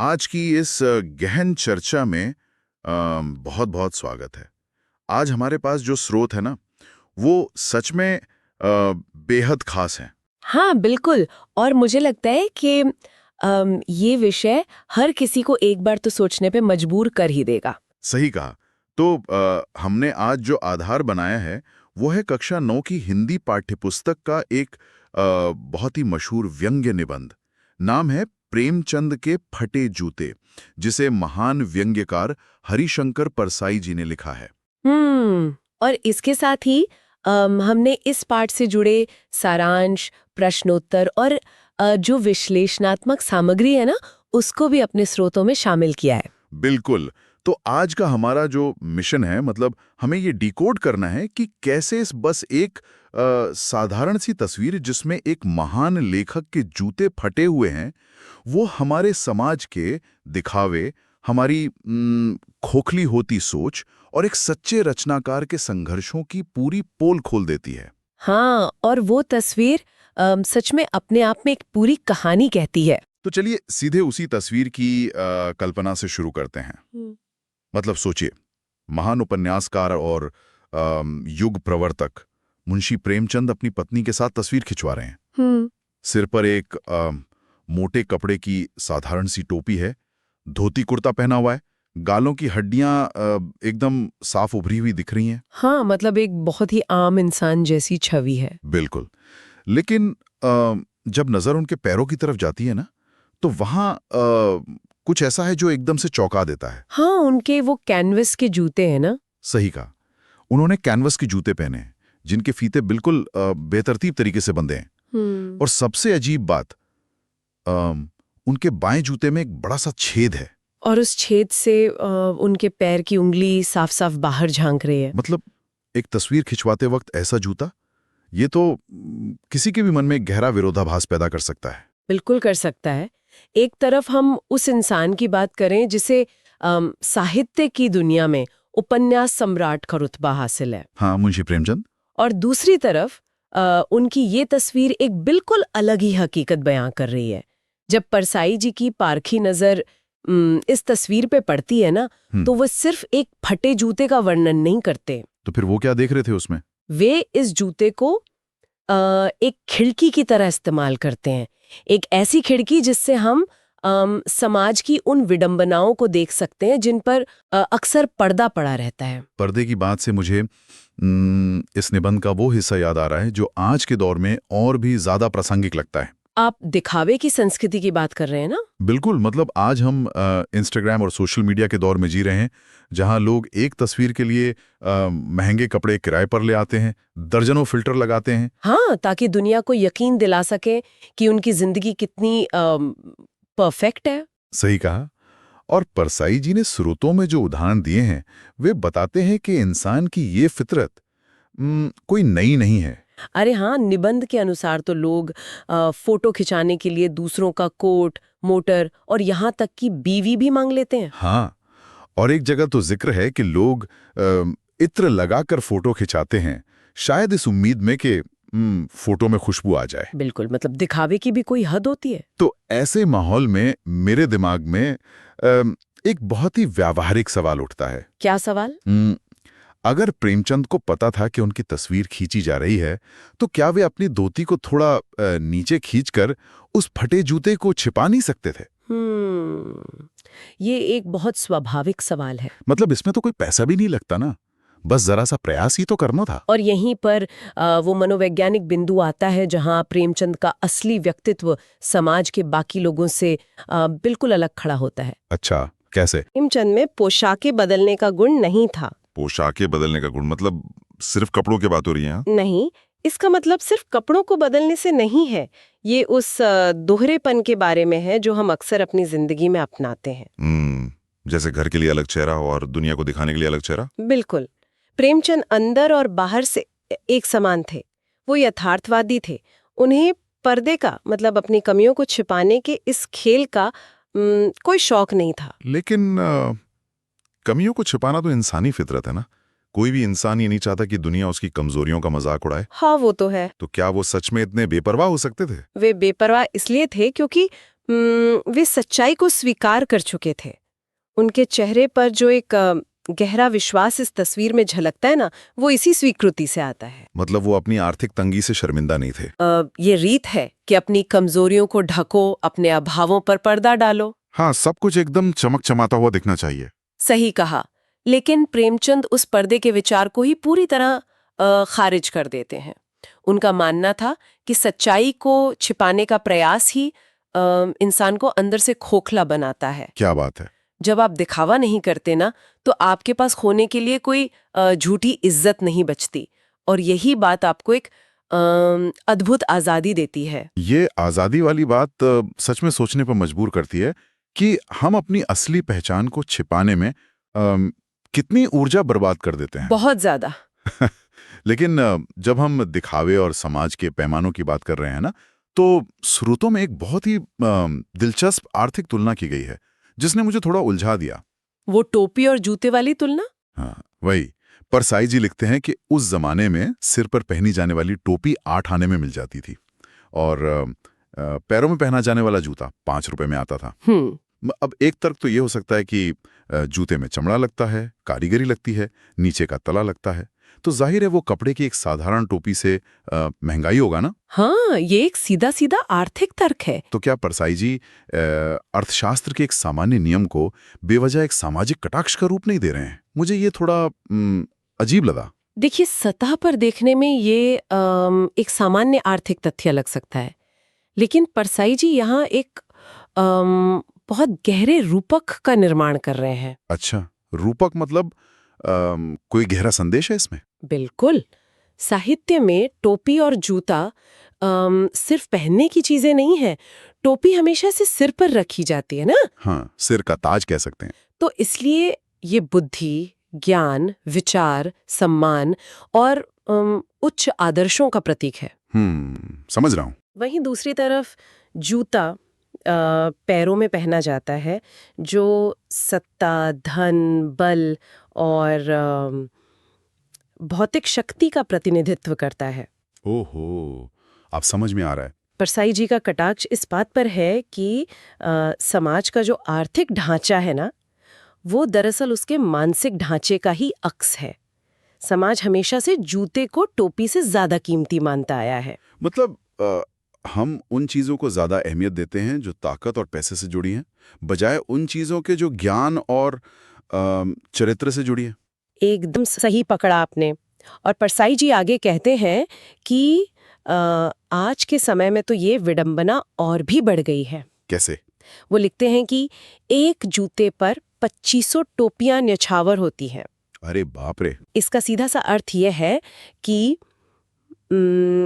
आज की इस गहन चर्चा में बहुत बहुत स्वागत है। आज हमारे पास जो स्रोत है ना, वो सच में बेहद खास है। हाँ, बिल्कुल। और मुझे लगता है कि ये विषय हर किसी को एक बार तो सोचने पे मजबूर कर ही देगा। सही कहा। तो हमने आज जो आधार बनाया है, वो है कक्षा 9 की हिंदी पाठ्यपुस्तक का एक बहुत ही मशहूर व्यंग्य निबंध। नाम है प्रेमचंद के फटे जूते, जिसे महान व्यंग्यकार हरिशंकर परसाई जी ने लिखा है। और इसके साथ ही हमने इस पाठ से जुड़े सारांश, प्रश्नोत्तर और जो विश्लेषणात्मक सामग्री है ना, उसको भी अपने स्रोतों में शामिल किया है। बिल्कुल। तो आज का हमारा जो मिशन है, मतलब हमें ये डिकोड करना है कि कैसे इस बस एक साधारण सी तस्वीर जिसमें एक महान लेखक के जूते फटे हुए हैं, वो हमारे समाज के दिखावे, हमारी खोखली होती सोच और एक सच्चे रचनाकार के संघर्षों की पूरी पोल खोल देती है। हाँ, और वो तस्वीर सच में अपने आप में एक पूरी कहानी कहती है। तो चलिए सीधे उसी तस्वीर की कल्पना से शुरू करते हैं। मतलब सोचिए, महान उपन्यासकार और युग प्रवर्तक मुंशी प्रेमचंद अपनी पत्नी के साथ तस्वीर खिंचवा रहे हैं। सिर पर एक मोटे कपड़े की साधारण सी टोपी है, धोती कुर्ता पहना हुआ है, गालों की हड्डियां एकदम साफ उभरी हुई दिख रही हैं। हाँ, मतलब एक बहुत ही आम इंसान जैसी छवि है। बिल्कुल। लेकिन जब नजर उनके पैरों की तरफ जाती है ना, तो वहां कुछ ऐसा है जो एकदम से चौंका देता है। हाँ, उनके वो कैनवस के जूते हैं ना। सही कहा। उन्होंने कैनवस के जूते पहने हैं, जिनके फीते बिल्कुल बेतरतीब तरीके से बंधे हैं। और सबसे अजीब बात, उनके बाएं जूते में एक बड़ा सा छेद है। और उस छेद से उनके पैर की उंगली साफ साफ बाहर झांक रही है। मतलब एक तस्वीर खिंचवाते वक्त ऐसा जूता, ये तो किसी के भी मन में एक गहरा विरोधाभास पैदा कर सकता है। बिल्कुल कर सकता है। एक तरफ हम उस इंसान की बात करें जिसे साहित्य की दुनिया में उपन्यास सम्राट का रुतबा हासिल है। हाँ, मुंशी प्रेमचंद। और दूसरी तरफ उनकी ये तस्वीर एक बिल्कुल अलग ही हकीकत बयां कर रही है। जब परसाई जी की पारखी नजर इस तस्वीर पे पड़ती है ना, तो वो सिर्फ एक फटे जूते का वर्णन नहीं करते। तो फिर वो क्या देख रहे थे उसमें? वे इस जूते को एक खिड़की की तरह इस्तेमाल करते हैं। एक ऐसी खिड़की जिससे हम समाज की उन विडंबनाओं को देख सकते हैं जिन पर अक्सर पर्दा पड़ा रहता है। पर्दे की बात से मुझे इस निबंध का वो हिस्सा याद आ रहा है जो आज के दौर में और भी ज्यादा प्रासंगिक लगता है। आप दिखावे की संस्कृति की बात कर रहे हैं ना? बिल्कुल। मतलब आज हम इंस्टाग्राम और सोशल मीडिया के दौर में जी रहे हैं, जहां लोग एक तस्वीर के लिए महंगे कपड़े किराए पर ले आते हैं, दर्जनों फिल्टर लगाते हैं। हाँ, ताकि दुनिया को यकीन दिला सके कि उनकी जिंदगी कितनी परफेक्ट है। सही कहा। और परसाई जी ने स्रोतों में जो उदाहरण दिए हैं, वे बताते हैं कि इंसान की ये फितरत कोई नई नहीं है। अरे हाँ, निबंध के अनुसार तो लोग फोटो खिंचाने के लिए दूसरों का कोट, मोटर और यहाँ तक कि बीवी भी मांग लेते हैं। हाँ, और एक जगह तो जिक्र है कि लोग इत्र लगाकर फोटो खिंचाते हैं, शायद इस उम्मीद में कि फोटो में खुशबू आ जाए। बिल्कुल, मतलब दिखावे की भी कोई हद होती है। तो ऐसे माहौल में मेरे दिमाग में एक बहुत ही व्यावहारिक सवाल उठता है। क्या सवाल? अगर प्रेमचंद को पता था कि उनकी तस्वीर खींची जा रही है, तो क्या वे अपनी धोती को थोड़ा नीचे खींचकर उस फटे जूते को छिपा नहीं सकते थे? ये एक बहुत स्वाभाविक सवाल है। मतलब इसमें तो कोई पैसा भी नहीं लगता ना, बस जरा सा प्रयास ही तो करना था। और यहीं पर वो मनोवैज्ञानिक बिंदु आता है जहां प्रेमचंद का असली व्यक्तित्व समाज के बाकी लोगों से बिल्कुल अलग खड़ा होता है। अच्छा, कैसे? प्रेमचंद में पोशाकें बदलने का गुण नहीं था। पोशाकें बदलने का गुण मतलब सिर्फ कपड़ों की बात हो रही है? नहीं, इसका मतलब सिर्फ कपड़ों को बदलने से नहीं है। ये उस दोहरेपन के बारे में है जो हम अक्सर अपनी जिंदगी में अपनाते हैं। जैसे घर के लिए अलग चेहरा और दुनिया को दिखाने के लिए अलग चेहरा। बिल्कुल। प्रेमचंद अंदर और बाहर से एक समान थे। वो यथार्थवादी थे। उन्हें पर्दे का मतलब अपनी कमियों को छिपाने के इस खेल का कोई शौक नहीं था। लेकिन कमियों को छिपाना तो इंसानी फितरत है ना। कोई भी इंसान ये नहीं चाहता कि दुनिया उसकी कमजोरियों का मजाक उड़ाए। हाँ, वो तो है। तो क्या वो सच में इतने बेपरवाह हो सकते थे? वे बेपरवाह इसलिए थे क्योंकि वे सच्चाई को स्वीकार कर चुके थे। उनके चेहरे पर जो एक गहरा विश्वास इस तस्वीर में झलकता है ना, वो इसी स्वीकृति से आता है। मतलब वो अपनी आर्थिक तंगी से शर्मिंदा नहीं थे। ये रीत है कि अपनी कमजोरियों को ढको, अपने अभावों पर पर्दा डालो। हाँ, सब कुछ एकदम चमक चमाता हुआ दिखना चाहिए। सही कहा। लेकिन प्रेमचंद उस पर्दे के विचार को ही पूरी तरह खारिज कर देते हैं। उनका मानना था कि सच्चाई को छिपाने का प्रयास ही इंसान को अंदर से खोखला बनाता है। क्या बात है। जब आप दिखावा नहीं करते ना, तो आपके पास खोने के लिए कोई झूठी इज्जत नहीं बचती, और यही बात आपको एक अद्भुत आजादी देती है। ये आजादी वाली बात सच में सोचने पर मजबूर करती है कि हम अपनी असली पहचान को छिपाने में कितनी ऊर्जा बर्बाद कर देते हैं। बहुत ज्यादा। लेकिन जब हम दिखावे और समाज के पैमानों की बात कर रहे हैं ना, तो स्रोतों में एक बहुत ही दिलचस्प आर्थिक तुलना की गई है जिसने मुझे थोड़ा उलझा दिया। वो टोपी और जूते वाली तुलना? हाँ, वही। परसाई जी लिखते हैं कि उस जमाने में सिर पर पहनी जाने वाली टोपी 8 आने में मिल जाती थी, और पैरों में पहना जाने वाला जूता 5 रुपए में आता था। अब एक तर्क तो ये हो सकता है कि जूते में चमड़ा लगता है, कारीगरी लगती है, नीचे का तला लगता है, तो जाहिर है वो कपड़े की एक साधारण टोपी से महंगाई होगा ना। हाँ, ये एक सीधा सीधा आर्थिक तर्क है। तो क्या परसाई जी अर्थशास्त्र के एक सामान्य नियम को बेवजह एक सामाजिक कटाक्ष का रूप नहीं दे रहे हैं? मुझे ये थोड़ा अजीब लगा। देखिए, सतह पर देखने में ये एक सामान्य आर्थिक तथ्य लग सकता है, लेकिन परसाई जी यहाँ एक बहुत गहरे रूपक का निर्माण कर रहे हैं। अच्छा, रूपक मतलब कोई गहरा संदेश है इसमें? बिल्कुल। साहित्य में टोपी और जूता सिर्फ पहनने की चीजें नहीं है। टोपी हमेशा से सिर पर रखी जाती है ना। हाँ, सिर का ताज कह सकते हैं। तो इसलिए ये बुद्धि, ज्ञान, विचार, सम्मान और उच्च आदर्शों का प्रतीक है। समझ रहा हूँ। वहीं दूसरी तरफ जूता पैरों में पहना जाता है, जो सत्ता, धन, बल और भौतिक शक्ति का प्रतिनिधित्व करता है। ओहो, आप समझ में आ रहा है। परसाई जी का कटाक्ष इस बात पर है कि समाज का जो आर्थिक ढांचा है ना, वो दरअसल उसके मानसिक ढांचे का ही अक्स है। समाज हमेशा से जूते को टोपी से ज्यादा कीमती मानता आया है। मतलब हम उन चीजों को ज्यादा अहमियत देते हैं जो ताकत और पैसे से जुड़ी हैं, बजाय उन चीजों के जो ज्ञान और चरित्र से जुड़ी हैं। एकदम सही पकड़ा आपने। और परसाई जी आगे कहते हैं कि आज के समय में तो ये विडंबना और भी बढ़ गई है। कैसे? वो लिखते हैं कि एक जूते पर 2500 टोपियां न्यौछावर होती हैं। अरे बाप रे। इसका सीधा सा अर्थ यह है कि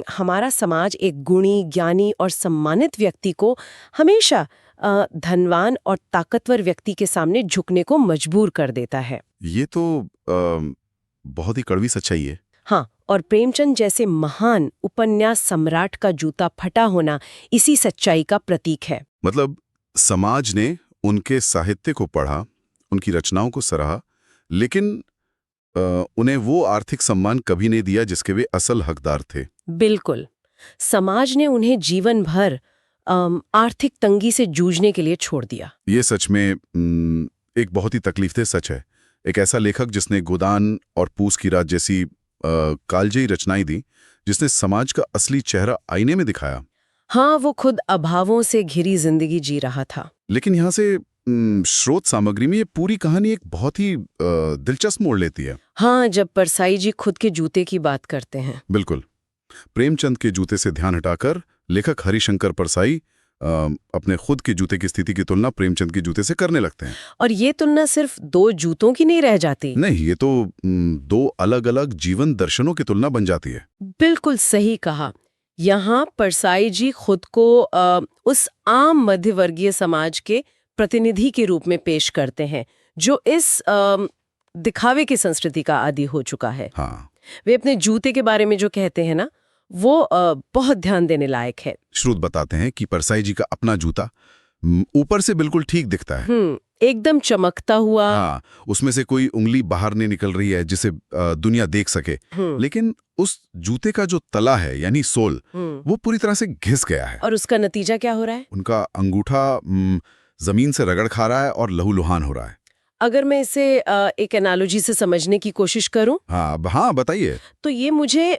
हमारा समाज एक गुणी, ज्ञानी और सम्मानित व्यक्ति को हमेशा धनवान और ताकतवर व्यक्ति के सामने झुकने को मजबूर कर देता है। ये तो बहुत ही कड़वी सच्चाई है। हाँ, और प्रेमचंद जैसे महान उपन्यास सम्राट का जूता फटा होना इसी सच्चाई का प्रतीक है। मतलब समाज ने उनके साहित्य को पढ़ा, उनकी रचनाओं को सराहा, लेकिन उन्हें वो आर्थिक सम्मान कभी नहीं दिया जिसके वे असल हकदार थे। बिल्कुल। समाज ने उन्हें जीवन भर आर्थिक तंगी से जूझने के लिए छोड़ दिया। ये सच में एक बहुत ही तकलीफदेह सच है। एक ऐसा लेखक जिसने गोदान और पूस की रात जैसी कालजयी रचनाएं दी, जिसने समाज का असली चेहरा आईने में दिखाया। हाँ, वो खुद अभावों से घिरी जिंदगी जी रहा था। लेकिन यहाँ से स्रोत सामग्री में ये पूरी कहानी एक बहुत ही दिलचस्प मोड़ लेती है। हाँ, जब परसाई जी खुद के जूते की बात करते हैं। बिल्कुल। प्रेमचंद के जूते से ध्यान हटाकर लेखक हरिशंकर परसाई अपने खुद के जूते की स्थिति की तुलना प्रेमचंद के जूते से करने लगते हैं। और ये तुलना सिर्फ दो जूतों की नहीं रह जाती। नहीं, ये तो दो अलग अलग जीवन दर्शनों की तुलना बन जाती है। बिल्कुल सही कहा। यहाँ परसाई जी खुद को उस आम मध्यवर्गीय समाज के प्रतिनिधि के रूप में पेश करते हैं, जो इस दिखावे की संस्कृति का आदी हो चुका है। हाँ। वे अपने जूते के बारे में जो कहते हैं ना, वो बहुत ध्यान देने लायक है। श्रुत बताते हैं कि परसाई जी का अपना जूता ऊपर से बिल्कुल ठीक दिखता है। एकदम चमकता हुआ। हाँ, उसमें से कोई उंगली बाहर नहीं निकल रही है जिसे दुनिया देख सके। लेकिन उस जूते का जो तला है यानी सोल, वो पूरी तरह से घिस गया है। और उसका नतीजा क्या हो रहा है? उनका अंगूठा जमीन से रगड़ खा रहा है और लहूलुहान हो रहा है। अगर मैं इसे एक एनालॉजी से समझने की कोशिश करूं, हाँ, बताइए। तो ये मुझे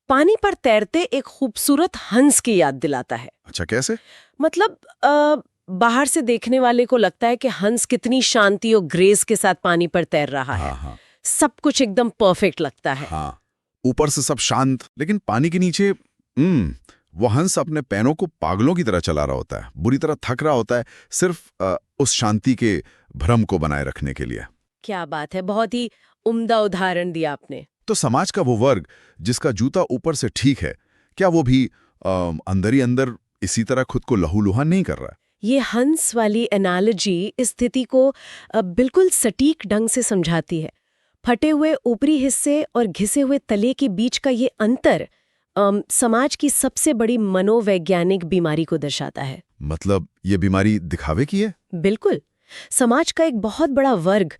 पानी पर तैरते एक खूबसूरत हंस की याद दिलाता है। अच्छा, कैसे? मतलब बाहर से देखने वाले को लगता है कि हंस कितनी शांति और ग्रेस के साथ पानी पर तैर रहा है। हाँ। सब कुछ एकदम परफेक्ट लगता है। हाँ, ऊपर से सब शांत, लेकिन पानी के नीचे वो हंस अपने पैरों को पागलों की तरह चला रहा होता है, बुरी तरह थक रहा होता है, सिर्फ उस शांति के भ्रम को बनाए रखने के लिए। क्या बात है, बहुत ही उम्दा उदाहरण दिया आपने। तो समाज का वो वर्ग जिसका जूता ऊपर से ठीक है, क्या वो भी अंदर ही अंदर इसी तरह खुद को लहूलुहान नहीं कर रहा है? ये हंस वाली एनालॉजी इस स्थिति को बिल्कुल सटीक ढंग से समझाती है। फटे हुए ऊपरी हिस्से और घिसे हुए तले के बीच का ये अंतर समाज की सबसे बड़ी मनोवैज्ञानिक बीमारी को दर्शाता है। मतलब ये बीमारी दिखावे की है? बिल्कुल। समाज का एक बहुत बड़ा वर्ग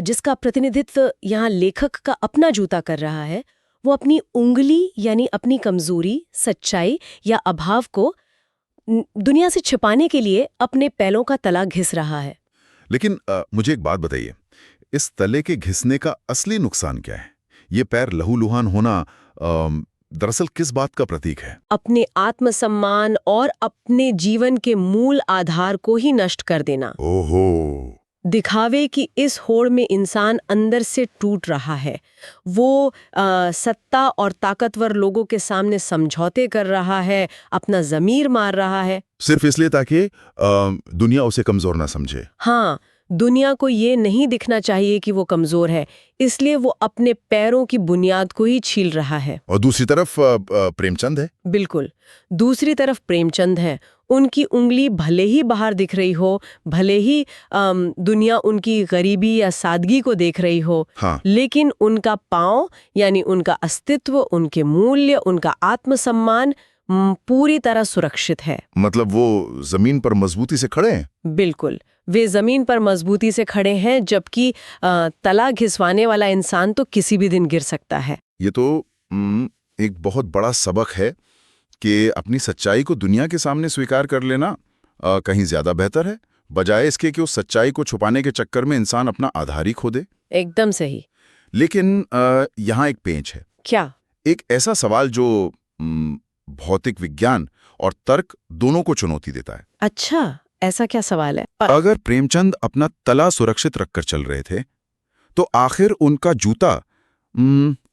जिसका प्रतिनिधित्व यहाँ लेखक का अपना जूता कर रहा है, वो अपनी उंगली यानी अपनी कमजोरी, सच्चाई या अभाव को दुनिया से छिपाने के लिए अपने पैरों का तला घिस रहा है। लेकिन मुझे एक बात बताइए, इस तले के घिसने का असली नुकसान क्या है? ये पैर लहूलुहान होना दरअसल किस बात का प्रतीक है? अपने आत्मसम्मान और अपने जीवन के मूल आधार को ही नष्ट कर देना। ओहो। दिखावे की इस होड़ में इंसान अंदर से टूट रहा है। वो सत्ता और ताकतवर लोगों के सामने समझौते कर रहा है, अपना ज़मीर मार रहा है, सिर्फ इसलिए ताकि दुनिया उसे कमजोर ना समझे। हाँ, दुनिया को ये नहीं दिखना चाहिए कि वो कमजोर है, इसलिए वो अपने पैरों की बुनियाद को ही छील रहा है। और दूसरी तरफ प्रेमचंद है। बिल्कुल, दूसरी तरफ प्रेमचंद है। उनकी उंगली भले ही बाहर दिख रही हो, भले ही दुनिया उनकी गरीबी या सादगी को देख रही हो, हाँ। लेकिन उनका पांव यानी उनका अस्तित्व, उनके मूल्य, उनका आत्मसम्मान पूरी तरह सुरक्षित है। मतलब वो जमीन पर मजबूती से खड़े हैं। बिल्कुल, वे जमीन पर मजबूती से खड़े हैं, जबकि तला घिसवाने वाला इंसान तो किसी भी दिन गिर सकता है। ये तो एक बहुत बड़ा सबक है कि अपनी सच्चाई को दुनिया के सामने स्वीकार कर लेना कहीं ज्यादा बेहतर है, बजाय इसके कि उस सच्चाई को छुपाने के चक्कर में इंसान अपना आधार ही खो दे। एकदम सही। लेकिन यहाँ एक पेंच है। क्या? एक ऐसा सवाल जो भौतिक विज्ञान और तर्क दोनों को चुनौती देता है। अच्छा, ऐसा क्या सवाल है? अगर प्रेमचंद अपना तला सुरक्षित रखकर चल रहे थे, तो आखिर उनका जूता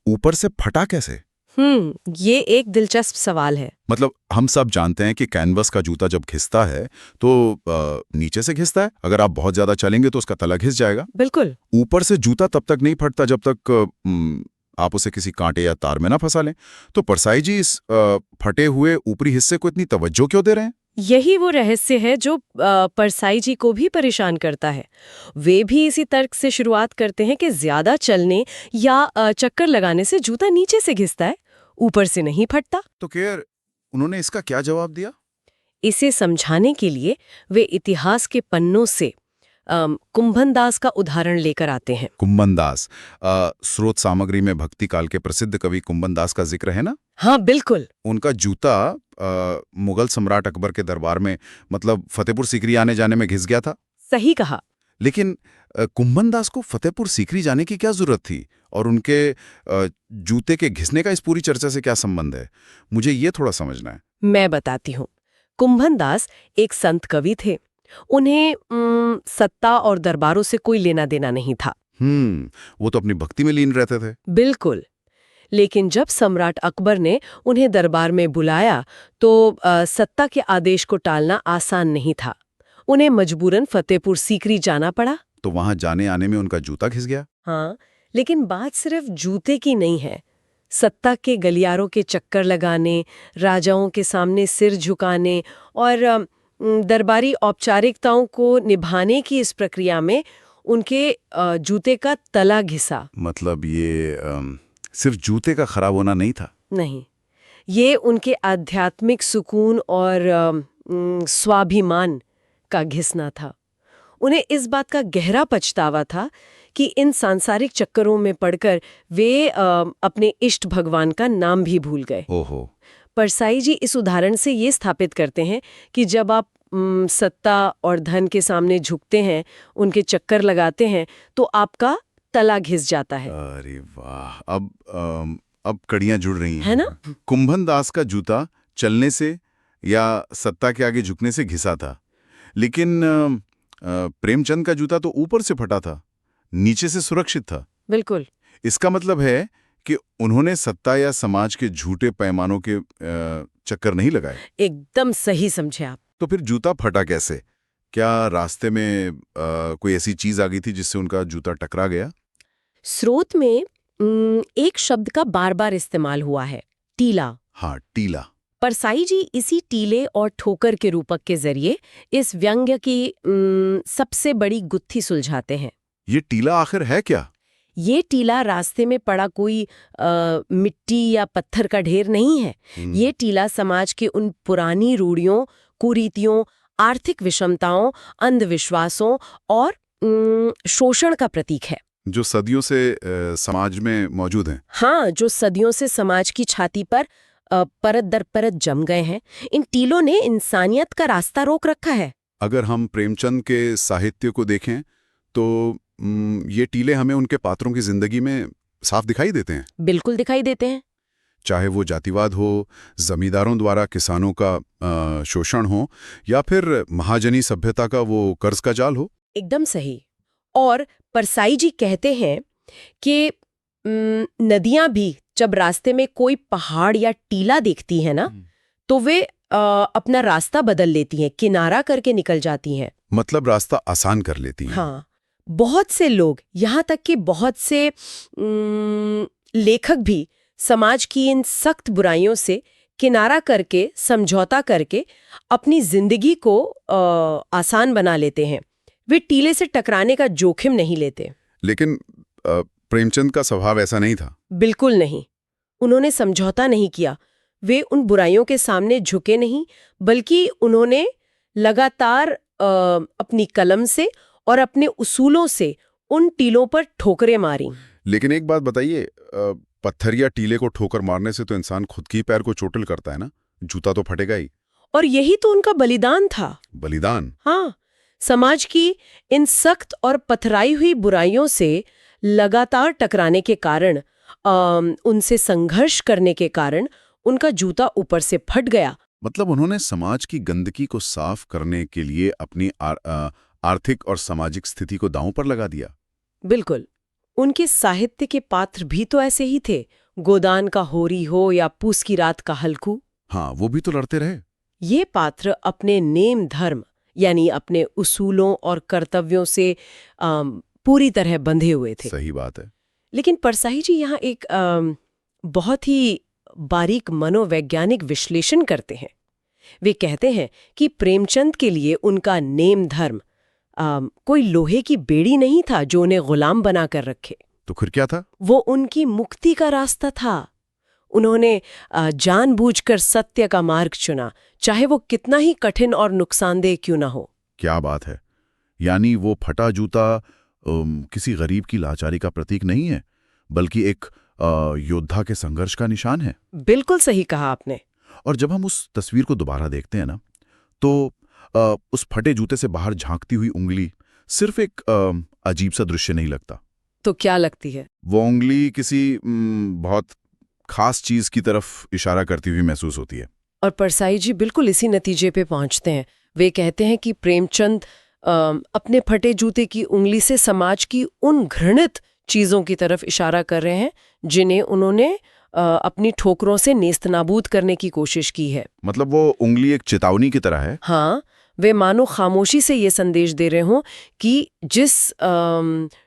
ऊपर से फटा कैसे? ये एक दिलचस्प सवाल है। मतलब हम सब जानते हैं कि कैनवस का जूता जब घिसता है तो नीचे से घिसता है। अगर आप बहुत ज्यादा चलेंगे तो उसका तला घिस जाएगा। बिल्कुल। ऊपर से जूता तब तक नहीं फटता जब तक आप उसे किसी कांटे या तार में ना फंसा लें। तो परसाई जी इस फटे हुए ऊपरी हिस्से को इतनी तवज्जो क्यों दे रहे हैं? यही वो रहस्य है जो परसाई जी को भी परेशान करता है। वे भी इसी तर्क से शुरुआत करते हैं कि ज्यादा चलने या चक्कर लगाने से जूता नीचे से घिसता है, ऊपर से नहीं फटता। तो खैर उन्होंने इसका क्या जवाब दिया? इसे समझाने के लिए वे इतिहास के पन्नों से कुंभन दास का उदाहरण लेकर आते हैं। कुंभन दास, स्रोत सामग्री में भक्ति काल के प्रसिद्ध कवि कुंभन दास का जिक्र है ना? हाँ, बिल्कुल। उनका जूता मुगल सम्राट अकबर के दरबार में, मतलब फतेहपुर सीकरी आने जाने में घिस गया था। सही कहा। लेकिन कुंभन दास को फतेहपुर सीकरी जाने की क्या जरूरत थी, और उनके जूते के घिसने का इस पूरी चर्चा से क्या संबंध है? मुझे ये थोड़ा समझना है। मैं बताती हूँ। कुंभन दास एक संत कवि थे। उन्हें सत्ता और दरबारों से कोई लेना देना नहीं था। वो तो अपनी भक्ति में लीन रहते थे। बिल्कुल। लेकिन जब सम्राट अकबर ने उन्हें दरबार में बुलाया तो सत्ता के आदेश को टालना आसान नहीं था। उन्हें मजबूरन फतेहपुर सीकरी जाना पड़ा। तो वहां जाने आने में उनका जूता घिस गया। हाँ, लेकिन बात सिर्फ जूते की नहीं है। सत्ता के गलियारों के चक्कर लगाने, राजाओं के सामने सिर झुकाने और दरबारी औपचारिकताओं को निभाने की इस प्रक्रिया में उनके जूते का तला घिसा। मतलब ये सिर्फ जूते का खराब होना नहीं था? नहीं, ये उनके आध्यात्मिक सुकून और स्वाभिमान का घिसना था। उन्हें इस बात का गहरा पछतावा था कि इन सांसारिक चक्करों में पड़कर वे अपने इष्ट भगवान का नाम भी भूल गए। ओहो। परसाई जी इस उदाहरण से ये स्थापित करते हैं कि जब आप सत्ता और धन के सामने झुकते हैं, उनके चक्कर लगाते हैं, तो आपका तला घिस जाता है। अरे वाह, अब कड़ियां जुड़ रही हैं, है ना? कुंभन दास का जूता चलने से या सत्ता के आगे झुकने से घिसा था, लेकिन प्रेमचंद का जूता तो ऊपर से फटा था, नीचे से सुरक्षित था। बिल्कुल। इसका मतलब है कि उन्होंने सत्ता या समाज के झूठे पैमानों के चक्कर नहीं लगाए। एकदम सही समझे आप। तो फिर जूता फटा कैसे? क्या रास्ते में कोई ऐसी चीज आ गई थी जिससे उनका जूता टकरा गया? स्रोत में एक शब्द का बार बार इस्तेमाल हुआ है, टीला। हाँ, टीला। परसाई जी इसी टीले और ठोकर के रूपक के जरिए इस व्यंग्य की सबसे बड़ी गुत्थी सुलझाते हैं। ये टीला आखिर है क्या? ये टीला रास्ते में पड़ा कोई मिट्टी या पत्थर का ढेर नहीं है। ये टीला समाज के उन पुरानी रूढ़ियों, कुरीतियों, आर्थिक विषमताओं, अंधविश्वासों और शोषण का प्रतीक है, जो सदियों से समाज में मौजूद हैं। हाँ, जो सदियों से समाज की छाती पर परत दर परत जम गए हैं। इन टीलों ने इंसानियत का रास्ता रोक रखा है। अगर हम प्रेमचंद के साहित्य को देखें तो ये टीले हमें उनके पात्रों की जिंदगी में साफ दिखाई देते हैं। बिल्कुल दिखाई देते हैं। चाहे वो जातिवाद हो, जमींदारों द्वारा किसानों का शोषण हो, या फिर महाजनी सभ्यता का वो कर्ज का जाल हो। एकदम सही। और परसाई जी कहते हैं कि नदियां भी जब रास्ते में कोई पहाड़ या टीला देखती है ना, तो वे अपना रास्ता बदल लेती हैं, किनारा करके निकल जाती हैं। मतलब रास्ता आसान कर लेती हैं। हाँ, बहुत से लोग, यहाँ तक कि बहुत से लेखक भी समाज की इन सख्त बुराइयों से किनारा करके, समझौता करके अपनी जिंदगी को आसान बना लेते हैं। वे टीले से टकराने का जोखिम नहीं लेते। लेकिन प्रेमचंद का स्वभाव ऐसा नहीं था। बिल्कुल नहीं। उन्होंने समझौता नहीं किया। वे उन बुराइयों के सामने झुके नहीं, बल्कि उन्होंने लगातार अपनी कलम से और अपने उसूलों से उन टीलों पर ठोकरें मारी। लेकिन एक बात बताइए, पत्थर या टीले को ठोकर मारने से तो इंसान खुद की पैर को चोटिल करता है ना, जूता तो फटेगा ही। और यही तो उनका बलिदान था। बलिदान? हाँ, समाज की इन सख्त और पथराई हुई बुराइयों से लगातार टकराने के कारण, उनसे संघर्ष करने के कारण उनका जूता ऊपर से फट गया। मतलब उन्होंने समाज की गंदगी को साफ करने के लिए अपनी आर्थिक और सामाजिक स्थिति को दांव पर लगा दिया। बिल्कुल। उनके साहित्य के पात्र भी तो ऐसे ही थे। गोदान का होरी हो या पूस की रात का हल्कू। हाँ, वो भी तो लड़ते रहे। ये पात्र अपने नेम धर्म यानी अपने उसूलों और कर्तव्यों से पूरी तरह बंधे हुए थे। सही बात है। लेकिन परसाई जी यहाँ एक बहुत ही बारीक मनोवैज्ञानिक विश्लेषण करते हैं। वे कहते हैं कि प्रेमचंद के लिए उनका नेम धर्म कोई लोहे की बेड़ी नहीं था जो उन्हें गुलाम बनाकर रखे। तो फिर क्या था? वो उनकी मुक्ति का रास्ता था। उन्होंने जानबूझकर सत्य का मार्ग चुना, चाहे वो कितना ही कठिन और नुकसानदेह क्यों ना हो। क्या बात है। यानी वो फटा जूता किसी गरीब की लाचारी का प्रतीक नहीं है, बल्कि एक योद्धा के संघर्ष का निशान है। बिल्कुल सही कहा आपने। और जब हम उस तस्वीर को दोबारा देखते हैं ना, तो उस फटे जूते से बाहर झांकती हुई उंगली सिर्फ एक अजीब सा दृश्य नहीं लगता। तो क्या लगती है? वो उंगली किसी बहुत खास चीज की तरफ इशारा करती हुई महसूस होती है। और परसाई जी बिल्कुल इसी नतीजे पे पहुंचते हैं। वे कहते हैं कि प्रेमचंद अपने फटे जूते की उंगली से समाज की उन घृणित चीजों की तरफ इशारा कर रहे हैं जिन्हें उन्होंने अपनी ठोकरों से नेस्तनाबूद करने की कोशिश की है। मतलब वो उंगली एक चेतावनी की तरह है। हाँ, वे मानो खामोशी से ये संदेश दे रहे हों कि जिस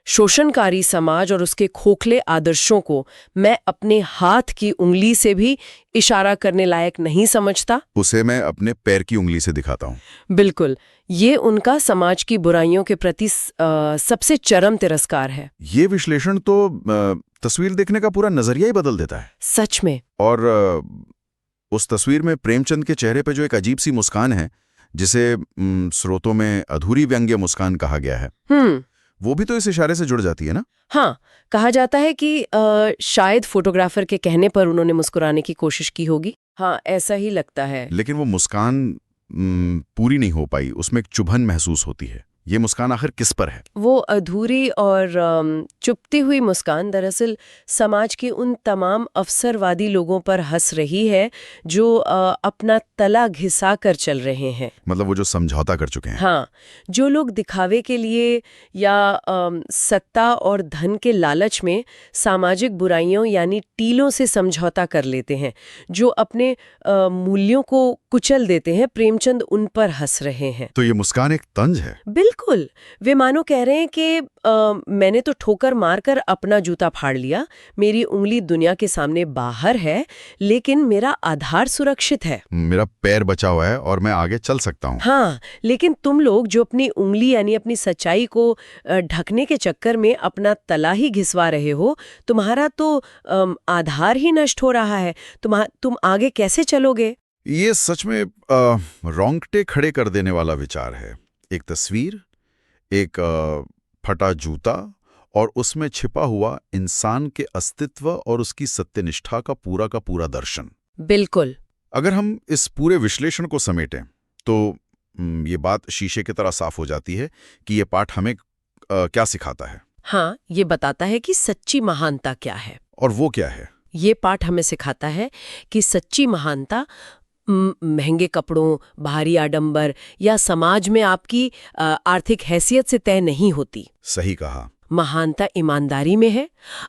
शोषणकारी समाज और उसके खोखले आदर्शों को मैं अपने हाथ की उंगली से भी इशारा करने लायक नहीं समझता, उसे मैं अपने पैर की उंगली से दिखाता हूँ। बिल्कुल, ये उनका समाज की बुराइयों के प्रति सबसे चरम तिरस्कार है। ये विश्लेषण तो तस्वीर देखने का पूरा नजरिया ही बदल देता है। सच में। और उस तस्वीर में प्रेमचंद के चेहरे पे जो एक अजीब सी मुस्कान है, जिसे स्रोतों में अधूरी व्यंग्य मुस्कान कहा गया है, वो भी तो इस इशारे से जुड़ जाती है ना? हाँ, कहा जाता है कि शायद फोटोग्राफर के कहने पर उन्होंने मुस्कुराने की कोशिश की होगी। हाँ, ऐसा ही लगता है। लेकिन वो मुस्कान पूरी नहीं हो पाई, उसमें एक चुभन महसूस होती है। ये मुस्कान आखिर किस पर है? वो अधूरी और चुपती हुई मुस्कान दरअसल समाज के उन तमाम अवसरवादी लोगों पर हंस रही है जो अपना तला घिसा कर चल रहे हैं। मतलब वो जो समझौता कर चुके हैं। हाँ, जो लोग दिखावे के लिए या सत्ता और धन के लालच में सामाजिक बुराइयों यानी टीलों से समझौता कर लेते हैं, जो अपने मूल्यों को कुचल देते हैं, प्रेमचंद उन पर हंस रहे हैं। तो ये मुस्कान एक तंज है। बिल्कुल, वे मानो कह रहे हैं कि मैंने तो ठोकर मारकर अपना जूता फाड़ लिया, मेरी उंगली दुनिया के सामने बाहर है, लेकिन मेरा आधार सुरक्षित है। मेरा पैर बचा हुआ है और मैं आगे चल सकता हूँ। हाँ, लेकिन तुम लोग जो अपनी उंगली यानी अपनी सच्चाई को ढकने के चक्कर में अपना तला ही घिसवा रहे हो, तुम्हारा तो आधार ही नष्ट हो रहा है। तुम आगे कैसे चलोगे? ये सच में रोंगटे खड़े कर देने वाला विचार है। एक तस्वीर, एक फटा जूता और उसमें छिपा हुआ इंसान के अस्तित्व और उसकी सत्यनिष्ठा का पूरा दर्शन। बिल्कुल। अगर हम इस पूरे विश्लेषण को समेटें तो ये बात शीशे की तरह साफ हो जाती है कि ये पाठ हमें क्या सिखाता है। हाँ, ये बताता है कि सच्ची महानता क्या है। और वो क्या है? ये पाठ हमें सिखाता है कि सच्ची महानता महंगे कपड़ों, भारी आडंबर या समाज में आपकी आर्थिक हैसियत से तय नहीं होती। सही कहा। महानता ईमानदारी में है,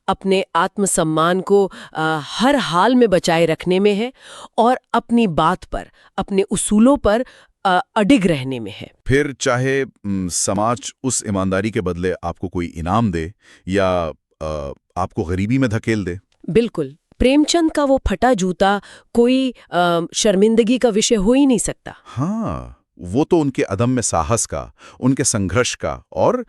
अपने आत्मसम्मान को हर हाल में बचाए रखने में है और अपनी बात पर, अपने उसूलों पर अडिग रहने में है। फिर चाहे समाज उस ईमानदारी के बदले आपको कोई इनाम दे या आपको गरीबी में धकेल दे। बिल्कुल। प्रेमचंद का वो फटा जूता कोई शर्मिंदगी का विषय हो ही नहीं सकता। हाँ, वो तो उनके अदम्य साहस का, उनके संघर्ष का और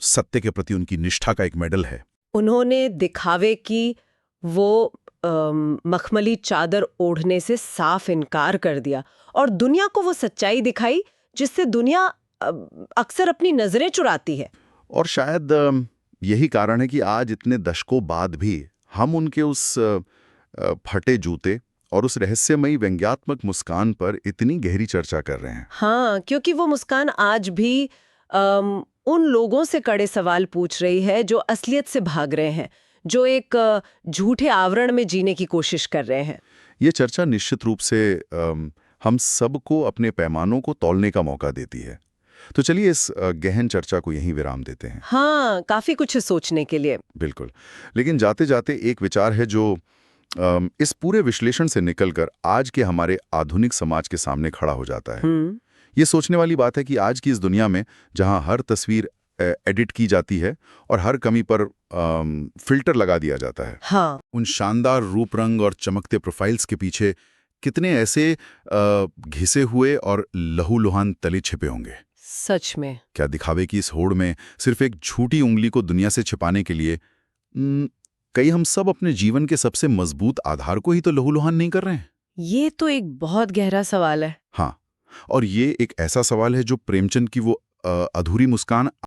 सत्य के प्रति उनकी निष्ठा का एक मेडल है। उन्होंने दिखावे की वो मखमली चादर ओढ़ने से साफ इनकार कर दिया और दुनिया को वो सच्चाई दिखाई जिससे दुनिया अक्सर अपनी नजरें चुराती है। और शायद यही कारण है कि आज इतने दशकों बाद भी हम उनके उस फटे जूते और उस रहस्यमयी व्यंग्यात्मक मुस्कान पर इतनी गहरी चर्चा कर रहे हैं। हाँ, क्योंकि वो मुस्कान आज भी उन लोगों से कड़े सवाल पूछ रही है जो असलियत से भाग रहे हैं, जो एक झूठे आवरण में जीने की कोशिश कर रहे हैं। ये चर्चा निश्चित रूप से हम सबको अपने पैमानों को तौलने का मौका देती है। तो चलिए इस गहन चर्चा को यहीं विराम देते हैं। हाँ, काफी कुछ सोचने के लिए। बिल्कुल, लेकिन जाते जाते एक विचार है जो इस पूरे विश्लेषण से निकलकर आज के हमारे आधुनिक समाज के सामने खड़ा हो जाता है। ये सोचने वाली बात है कि आज की इस दुनिया में जहां हर तस्वीर एडिट की जाती है और हर कमी पर फिल्टर लगा दिया जाता है, हाँ। उन शानदार रूप रंग और चमकते प्रोफाइल्स के पीछे कितने ऐसे घिसे हुए और लहूलुहान तले छिपे होंगे। सच में। क्या दिखावे की इस होड़ में सिर्फ एक झूठी उंगली को दुनिया से छिपाने के लिए कई हम सब अपने जीवन के सबसे मजबूत आधार को ही तो लहूलुहान नहीं कर रहे हैं? ये तो एक बहुत गहरा सवाल है। हाँ, और ये एक ऐसा सवाल है जो प्रेमचंद की वो अधूरी मुस्कान